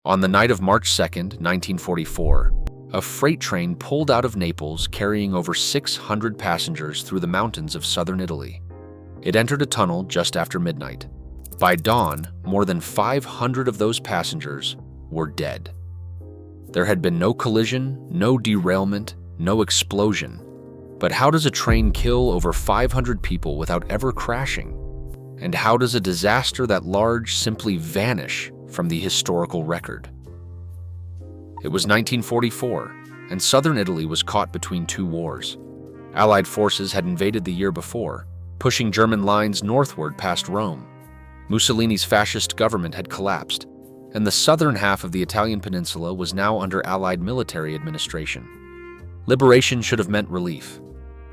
On the night of March 2nd, 1944, a freight train pulled out of Naples carrying over 600 passengers through the mountains of southern Italy. It entered a tunnel just after midnight. By dawn, more than 500 of those passengers were dead. There had been no collision, no derailment, no explosion. But how does a train kill over 500 people without ever crashing? And how does a disaster that large simply vanish from the historical record? It was 1944, and southern Italy was caught between two wars. Allied forces had invaded the year before, pushing German lines northward past Rome. Mussolini's fascist government had collapsed, and the southern half of the Italian peninsula was now under Allied military administration. Liberation should have meant relief.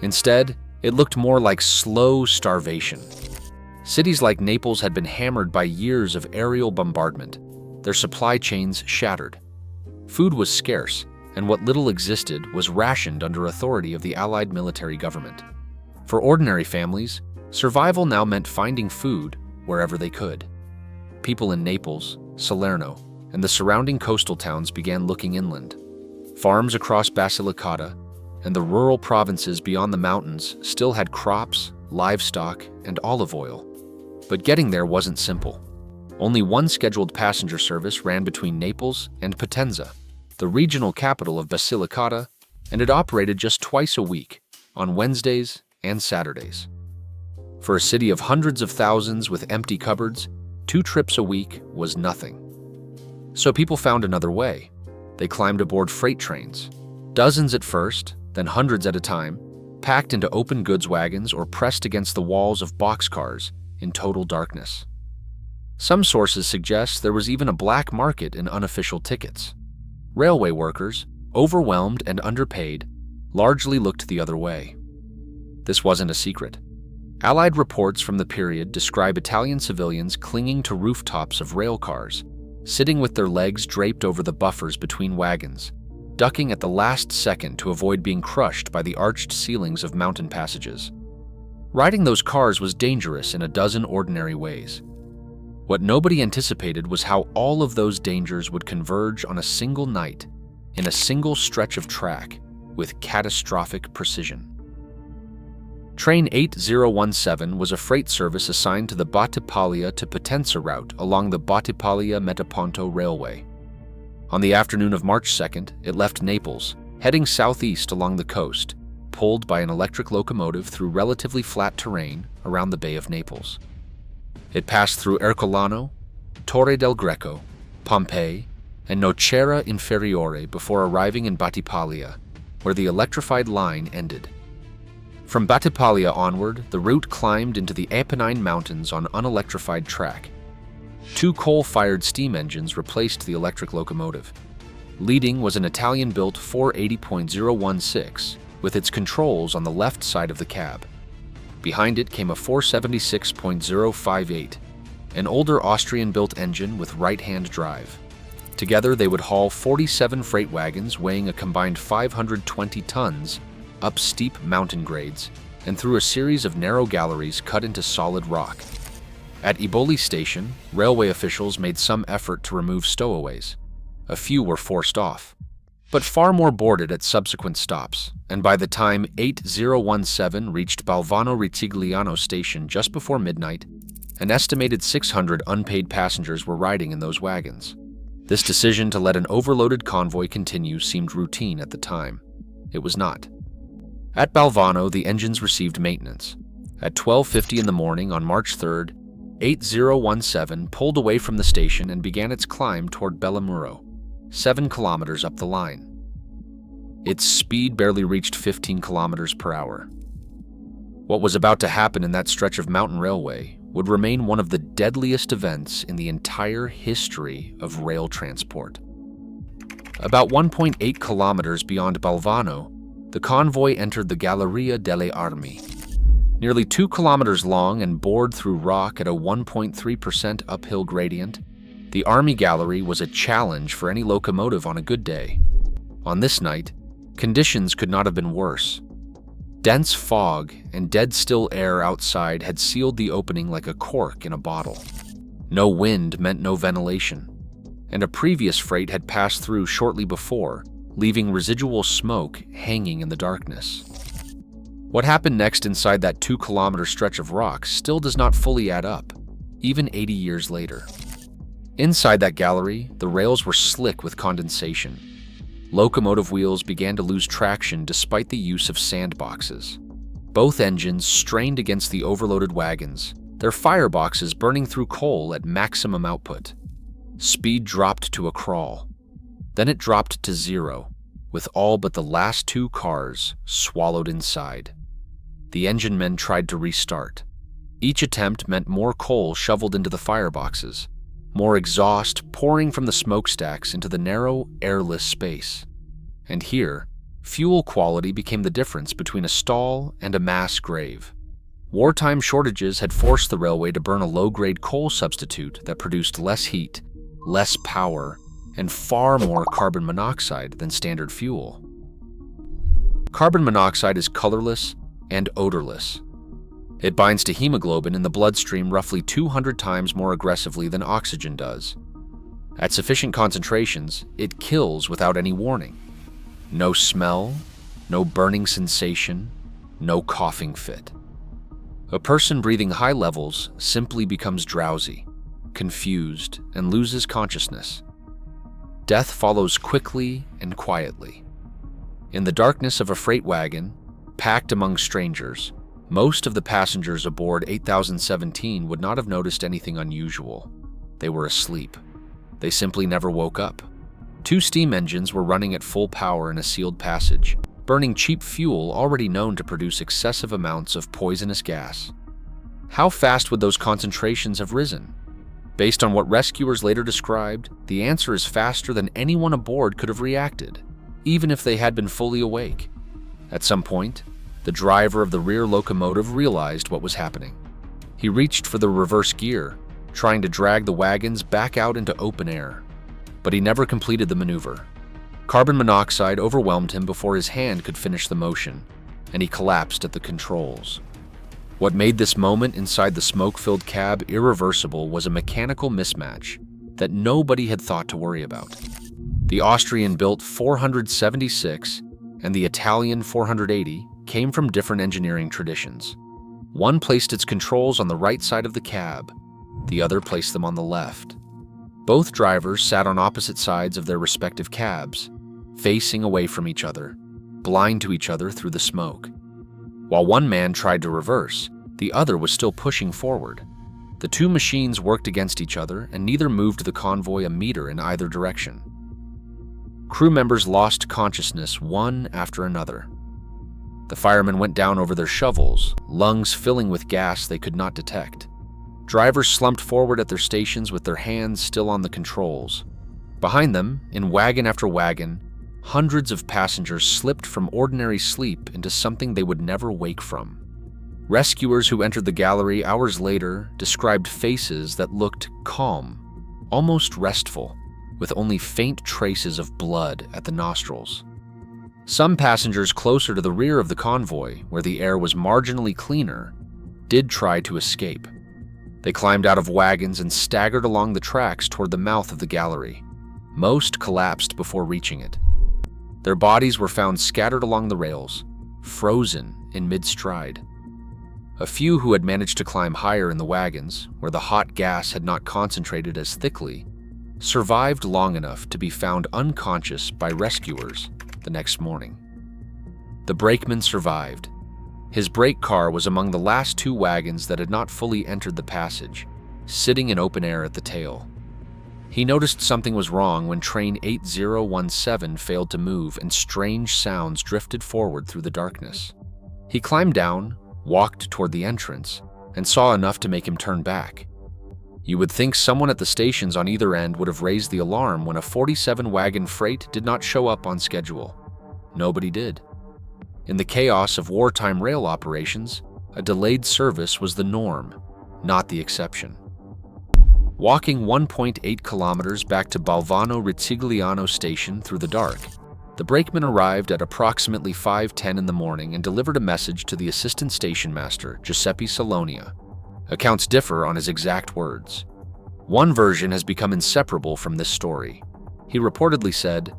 Instead, it looked more like slow starvation. Cities like Naples had been hammered by years of aerial bombardment, their supply chains shattered. Food was scarce, and what little existed was rationed under authority of the Allied military government. For ordinary families, survival now meant finding food wherever they could. People in Naples, Salerno, and the surrounding coastal towns began looking inland. Farms across Basilicata and the rural provinces beyond the mountains still had crops, livestock, and olive oil. But getting there wasn't simple. Only one scheduled passenger service ran between Naples and Potenza, the regional capital of Basilicata, and it operated just twice a week, on Wednesdays and Saturdays. For a city of hundreds of thousands with empty cupboards, 2 trips a week was nothing. So people found another way. They climbed aboard freight trains, dozens at first, then hundreds at a time, packed into open goods wagons or pressed against the walls of boxcars in total darkness. Some sources suggest there was even a black market in unofficial tickets. Railway workers, overwhelmed and underpaid, largely looked the other way. This wasn't a secret. Allied reports from the period describe Italian civilians clinging to rooftops of rail cars, sitting with their legs draped over the buffers between wagons, ducking at the last second to avoid being crushed by the arched ceilings of mountain passages. Riding those cars was dangerous in a dozen ordinary ways. What nobody anticipated was how all of those dangers would converge on a single night, in a single stretch of track, with catastrophic precision. Train 8017 was a freight service assigned to the Battipaglia to Potenza route along the Battipaglia-Metaponto Railway. On the afternoon of March 2nd, it left Naples, heading southeast along the coast, pulled by an electric locomotive through relatively flat terrain around the Bay of Naples. It passed through Ercolano, Torre del Greco, Pompeii, and Nocera Inferiore before arriving in Battipaglia, where the electrified line ended. From Battipaglia onward, the route climbed into the Apennine Mountains on unelectrified track. 2 coal-fired steam engines replaced the electric locomotive. Leading was an Italian-built 480.016 with its controls on the left side of the cab. Behind it came a 476.058, an older Austrian-built engine with right-hand drive. Together, they would haul 47 freight wagons weighing a combined 520 tons up steep mountain grades and through a series of narrow galleries cut into solid rock. At Eboli Station, railway officials made some effort to remove stowaways. A few were forced off, but far more boarded at subsequent stops, and by the time 8017 reached Balvano Ritigliano Station just before midnight, an estimated 600 unpaid passengers were riding in those wagons. This decision to let an overloaded convoy continue seemed routine at the time. It was not. At Balvano, the engines received maintenance. At 12:50 in the morning on March 3rd, 8017 pulled away from the station and began its climb toward Bellamuro, 7 kilometers up the line. Its speed barely reached 15 kilometers per hour. What was about to happen in that stretch of mountain railway would remain one of the deadliest events in the entire history of rail transport. About 1.8 kilometers beyond Balvano, the convoy entered the Galleria delle Armi. Nearly 2 kilometers long and bored through rock at a 1.3% uphill gradient, the Army Gallery was a challenge for any locomotive on a good day. On this night, conditions could not have been worse. Dense fog and dead-still air outside had sealed the opening like a cork in a bottle. No wind meant no ventilation. and a previous freight had passed through shortly before, leaving residual smoke hanging in the darkness. What happened next inside that 2-kilometer stretch of rock still does not fully add up, even 80 years later. Inside that gallery, the rails were slick with condensation. Locomotive wheels began to lose traction despite the use of sandboxes. Both engines strained against the overloaded wagons, their fireboxes burning through coal at maximum output. Speed dropped to a crawl. Then it dropped to 0, with all but the last 2 cars swallowed inside. The engine men tried to restart. Each attempt meant more coal shoveled into the fireboxes, more exhaust pouring from the smokestacks into the narrow, airless space. And here, fuel quality became the difference between a stall and a mass grave. Wartime shortages had forced the railway to burn a low-grade coal substitute that produced less heat, less power, and far more carbon monoxide than standard fuel. Carbon monoxide is colorless and odorless. It binds to hemoglobin in the bloodstream roughly 200 times more aggressively than oxygen does. At sufficient concentrations, it kills without any warning. No smell, no burning sensation, no coughing fit. A person breathing high levels simply becomes drowsy, confused, and loses consciousness. Death follows quickly and quietly. In the darkness of a freight wagon, packed among strangers, most of the passengers aboard 8017 would not have noticed anything unusual. They were asleep. They simply never woke up. 2 steam engines were running at full power in a sealed passage, burning cheap fuel already known to produce excessive amounts of poisonous gas. How fast would those concentrations have risen? Based on what rescuers later described, the answer is faster than anyone aboard could have reacted, even if they had been fully awake. At some point, the driver of the rear locomotive realized what was happening. He reached for the reverse gear, trying to drag the wagons back out into open air. But he never completed the maneuver. Carbon monoxide overwhelmed him before his hand could finish the motion, and he collapsed at the controls. What made this moment inside the smoke-filled cab irreversible was a mechanical mismatch that nobody had thought to worry about. The Austrian-built 476 and the Italian 480 came from different engineering traditions. One placed its controls on the right side of the cab, the other placed them on the left. Both drivers sat on opposite sides of their respective cabs, facing away from each other, blind to each other through the smoke. While one man tried to reverse, the other was still pushing forward. The 2 machines worked against each other, and neither moved the convoy a meter in either direction. Crew members lost consciousness one after another. The firemen went down over their shovels, lungs filling with gas they could not detect. Drivers slumped forward at their stations with their hands still on the controls. Behind them, in wagon after wagon, hundreds of passengers slipped from ordinary sleep into something they would never wake from. Rescuers who entered the gallery hours later described faces that looked calm, almost restful, with only faint traces of blood at the nostrils. Some passengers closer to the rear of the convoy, where the air was marginally cleaner, did try to escape. They climbed out of wagons and staggered along the tracks toward the mouth of the gallery. Most collapsed before reaching it. Their bodies were found scattered along the rails, frozen in mid-stride. A few who had managed to climb higher in the wagons, where the hot gas had not concentrated as thickly, survived long enough to be found unconscious by rescuers the next morning. The brakeman survived. His brake car was among the last 2 wagons that had not fully entered the passage, sitting in open air at the tail. He noticed something was wrong when train 8017 failed to move and strange sounds drifted forward through the darkness. He climbed down, walked toward the entrance, and saw enough to make him turn back. You would think someone at the stations on either end would have raised the alarm when a 47-wagon freight did not show up on schedule. Nobody did. In the chaos of wartime rail operations, a delayed service was the norm, not the exception. Walking 1.8 kilometers back to Balvano Ritigliano station through the dark, the brakeman arrived at approximately 5:10 in the morning and delivered a message to the assistant station master, Giuseppe Salonia. Accounts differ on his exact words. One version has become inseparable from this story. He reportedly said,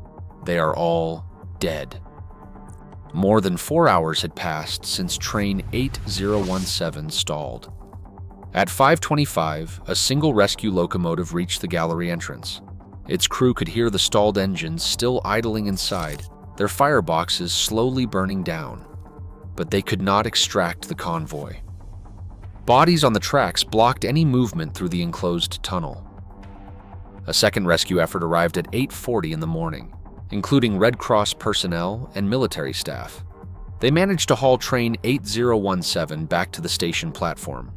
"They are all dead." More than 4 hours had passed since train 8017 stalled. At 5:25, a single rescue locomotive reached the gallery entrance. Its crew could hear the stalled engines still idling inside, their fireboxes slowly burning down. But they could not extract the convoy. Bodies on the tracks blocked any movement through the enclosed tunnel. A second rescue effort arrived at 8:40 in the morning, including Red Cross personnel and military staff. They managed to haul train 8017 back to the station platform.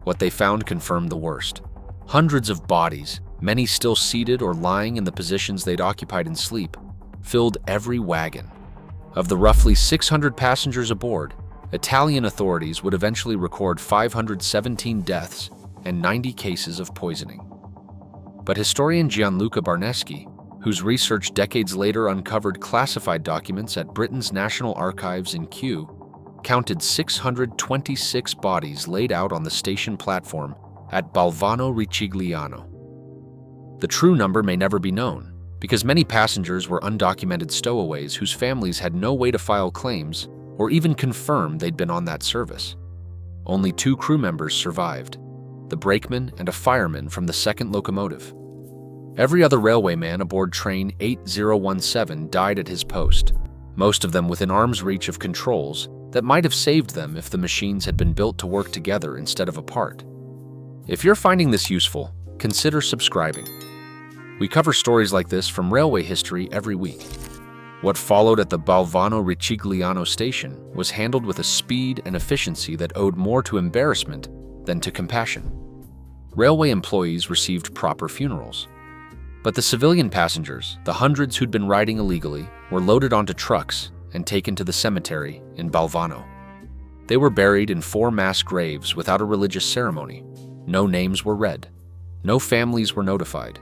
What they found confirmed the worst. Hundreds of bodies, many still seated or lying in the positions they'd occupied in sleep, filled every wagon. Of the roughly 600 passengers aboard, Italian authorities would eventually record 517 deaths and 90 cases of poisoning. But historian Gianluca Barneschi, whose research decades later uncovered classified documents at Britain's National Archives in Kew, counted 626 bodies laid out on the station platform at Balvano Ricigliano. The true number may never be known, because many passengers were undocumented stowaways whose families had no way to file claims or even confirm they'd been on that service. Only 2 crew members survived, the brakeman and a fireman from the second locomotive. Every other railwayman aboard train 8017 died at his post, most of them within arm's reach of controls that might have saved them if the machines had been built to work together instead of apart. If you're finding this useful, consider subscribing. We cover stories like this from railway history every week. What followed at the Balvano Ricigliano station was handled with a speed and efficiency that owed more to embarrassment than to compassion. Railway employees received proper funerals. But the civilian passengers, the hundreds who'd been riding illegally, were loaded onto trucks and taken to the cemetery in Balvano. They were buried in 4 mass graves without a religious ceremony. No names were read. No families were notified.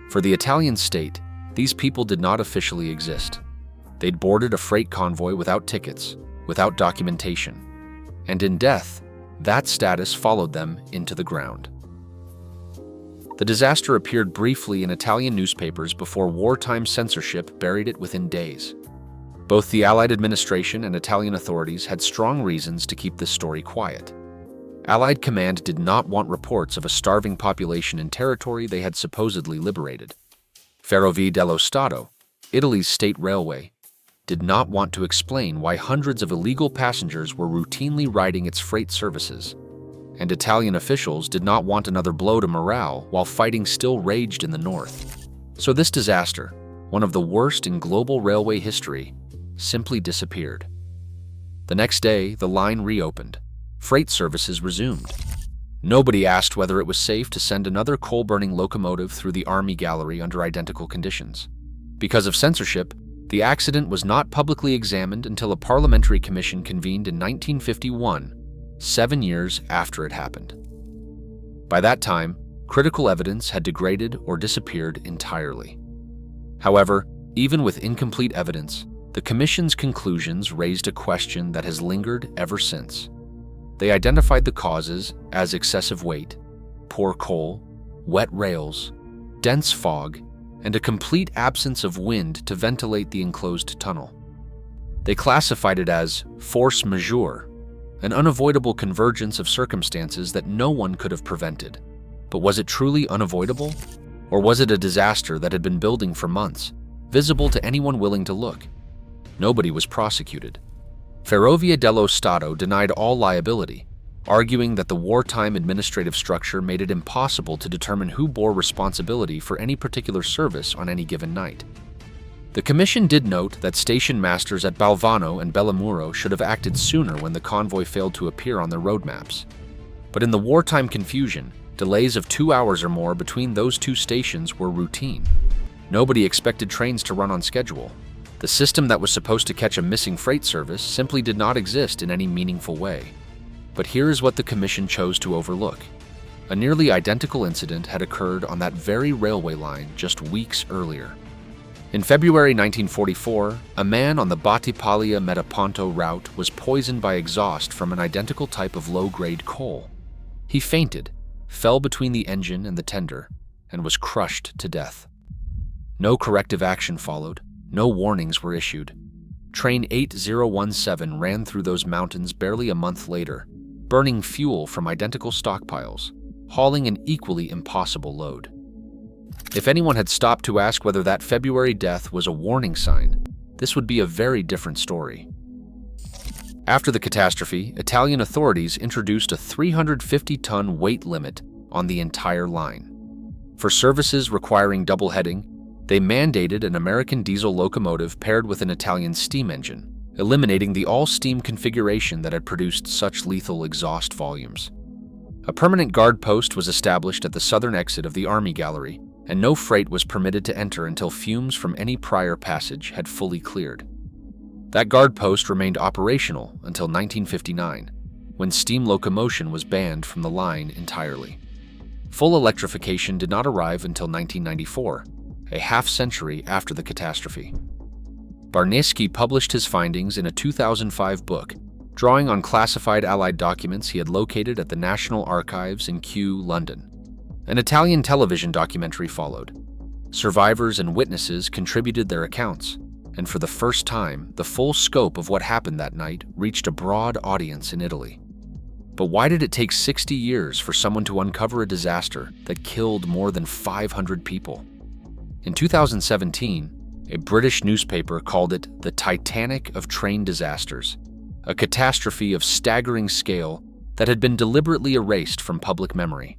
For the Italian state, these people did not officially exist. They'd boarded a freight convoy without tickets, without documentation. And in death, that status followed them into the ground. The disaster appeared briefly in Italian newspapers before wartime censorship buried it within days. Both the Allied administration and Italian authorities had strong reasons to keep this story quiet. Allied command did not want reports of a starving population in territory they had supposedly liberated. Ferrovie dello Stato, Italy's state railway, did not want to explain why hundreds of illegal passengers were routinely riding its freight services. And Italian officials did not want another blow to morale while fighting still raged in the north. So this disaster, one of the worst in global railway history, simply disappeared. The next day, the line reopened. Freight services resumed. Nobody asked whether it was safe to send another coal-burning locomotive through the Army gallery under identical conditions. Because of censorship, the accident was not publicly examined until a parliamentary commission convened in 1951, 7 years after it happened. By that time, critical evidence had degraded or disappeared entirely. However, even with incomplete evidence, the commission's conclusions raised a question that has lingered ever since. They identified the causes as excessive weight, poor coal, wet rails, dense fog, and a complete absence of wind to ventilate the enclosed tunnel. They classified it as force majeure, an unavoidable convergence of circumstances that no one could have prevented. But was it truly unavoidable? Or was it a disaster that had been building for months, visible to anyone willing to look? Nobody was prosecuted. Ferrovie dello Stato denied all liability, arguing that the wartime administrative structure made it impossible to determine who bore responsibility for any particular service on any given night. The commission did note that station masters at Balvano and Bellamuro should have acted sooner when the convoy failed to appear on their road maps. But in the wartime confusion, delays of 2 hours or more between those 2 stations were routine. Nobody expected trains to run on schedule. The system that was supposed to catch a missing freight service simply did not exist in any meaningful way. But here is what the commission chose to overlook. A nearly identical incident had occurred on that very railway line just weeks earlier. In February 1944, a man on the Battipaglia-Metaponto route was poisoned by exhaust from an identical type of low-grade coal. He fainted, fell between the engine and the tender, and was crushed to death. No corrective action followed, no warnings were issued. Train 8017 ran through those mountains barely a month later, burning fuel from identical stockpiles, hauling an equally impossible load. If anyone had stopped to ask whether that February death was a warning sign, this would be a very different story. After the catastrophe, Italian authorities introduced a 350-ton weight limit on the entire line. For services requiring double heading, they mandated an American diesel locomotive paired with an Italian steam engine, eliminating the all-steam configuration that had produced such lethal exhaust volumes. A permanent guard post was established at the southern exit of the Army Gallery, and no freight was permitted to enter until fumes from any prior passage had fully cleared. That guard post remained operational until 1959, when steam locomotion was banned from the line entirely. Full electrification did not arrive until 1994, a half-century after the catastrophe. Barneski published his findings in a 2005 book, drawing on classified Allied documents he had located at the National Archives in Kew, London. An Italian television documentary followed. Survivors and witnesses contributed their accounts, and for the first time, the full scope of what happened that night reached a broad audience in Italy. But why did it take 60 years for someone to uncover a disaster that killed more than 500 people? In 2017, a British newspaper called it the Titanic of train disasters, a catastrophe of staggering scale that had been deliberately erased from public memory.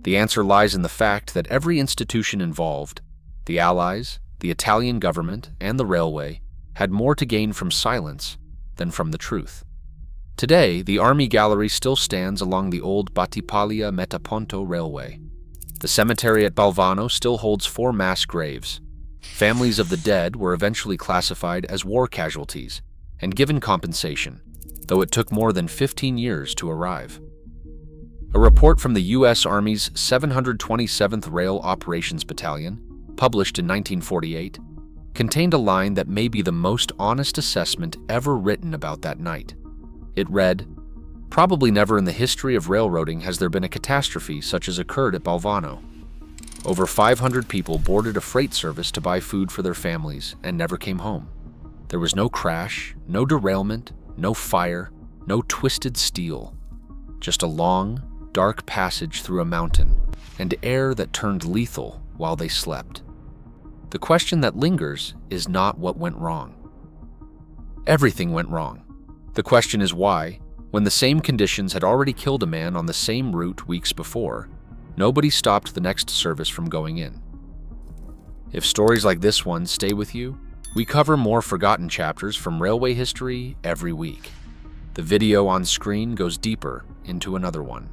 The answer lies in the fact that every institution involved, the Allies, the Italian government, and the railway, had more to gain from silence than from the truth. Today, the Army Gallery still stands along the old Battipaglia-Metaponto railway. The cemetery at Balvano still holds 4 mass graves. Families of the dead were eventually classified as war casualties and given compensation, though it took more than 15 years to arrive. A report from the U.S. Army's 727th Rail Operations Battalion, published in 1948, contained a line that may be the most honest assessment ever written about that night. It read, "Probably never in the history of railroading has there been a catastrophe such as occurred at Balvano. Over 500 people boarded a freight service to buy food for their families and never came home. There was no crash, no derailment, no fire, no twisted steel. Just a long, dark passage through a mountain and air that turned lethal while they slept. The question that lingers is not what went wrong. Everything went wrong. The question is why, when the same conditions had already killed a man on the same route weeks before, nobody stopped the next service from going in. If stories like this one stay with you, we cover more forgotten chapters from railway history every week. The video on screen goes deeper into another one.